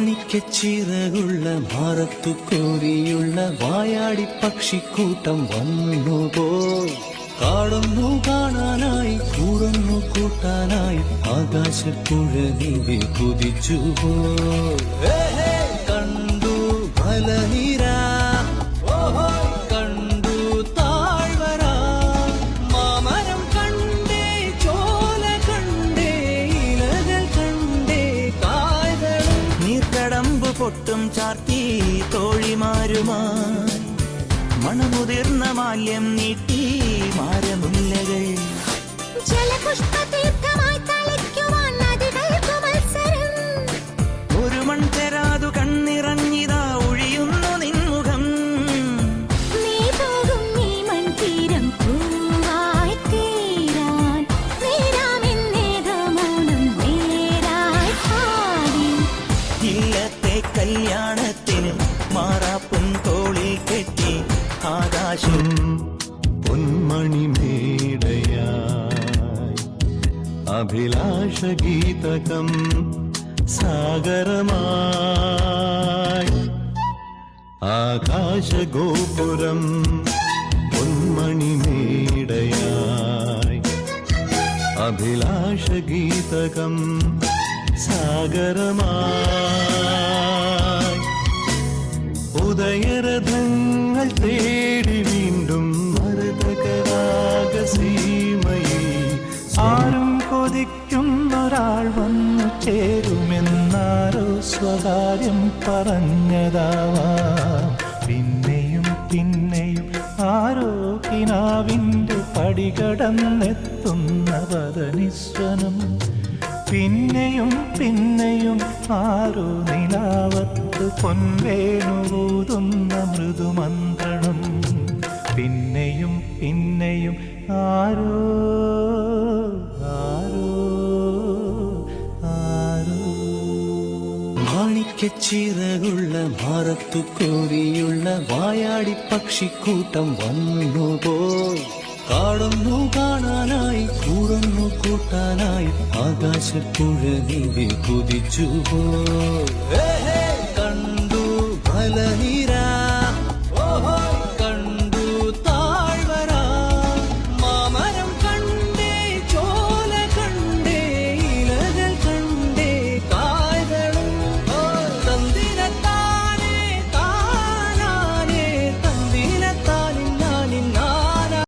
മാണിക്കച്ചിറകുള്ള ഭാരത്തു കോരിയുള്ള വായാടി പക്ഷിക്കൂട്ടം വന്നുപോയി. കാടൊന്നു കാണാനായി കൂടൊന്നു കൂട്ടാനായി ആകാശപ്പുഴനിൽ കുതിച്ചുപോയി. കണ്ടു ഫലനിര, കണ്ടു താഴ്വര, മാമരം കണ്ടേ, ചോല കണ്ടേ, ഇലകൾ കണ്ടേ, കായകളും നീർക്കടമ്പ് പൊട്ടും ചാർത്തി തോഴിമാരുമായി മണമുതിർന്ന മാല്യം നീട്ടി മാരമുല്ലകൾ. ഒരു മൺതെരാതു കണ്ണിറങ്ങിതാ ഒഴിയുന്നു നിൻമുഖം. നീ പോകും ഈ മൺതീരം പൂവായി തീരാൻ നേരാമെന്നേതോ മൗനം നേരായി പാടി. ഇല്ലത്തെ കല്യാണത്തിന് മാറാപ്പും തോളിൽ കെട്ടി ആകാശം പൊന്മണിമേടയായി അഭിലാഷഗീതകം സാഗരമായി ആകാശഗോപുരം പൊന്മണിമേടയായി അഭിലാഷഗീതകം സാഗരമായി ഉദയരഥങ്ങൾ തേടി വീണ്ടും മരതകരാഗസീമയിൽ ആരും കൊതിക്കുന്നൊരാൾ വന്നു ചേരുമെന്നാരോ സ്വകാര്യം പറഞ്ഞതാവാം. പിന്നെയും പിന്നെയും ആരോ കിനാവിൻ്റെ പടികടന്നെത്തുന്ന പദനിസ്വനം. പിന്നെയും പിന്നെയും ആരോ നിലാവത്ത് പൊൻവേണുകൂതുന്ന മൃദുമന്ത്രണം. പിന്നെയും പിന്നെയും ആരോ ആരോ ആരോ. മാണിക്കച്ചിറകുള്ള ഭാരത്തു കോരിയുള്ള വായാടി പക്ഷിക്കൂട്ടം വന്നുപോയി. കാടൊന്നു കാണാനായി കൂടൊന്നു കൂട്ടാനായി ആകാശപ്പുഴനിൽ കുതിച്ചുപോയി. കണ്ടു ഫലനിര,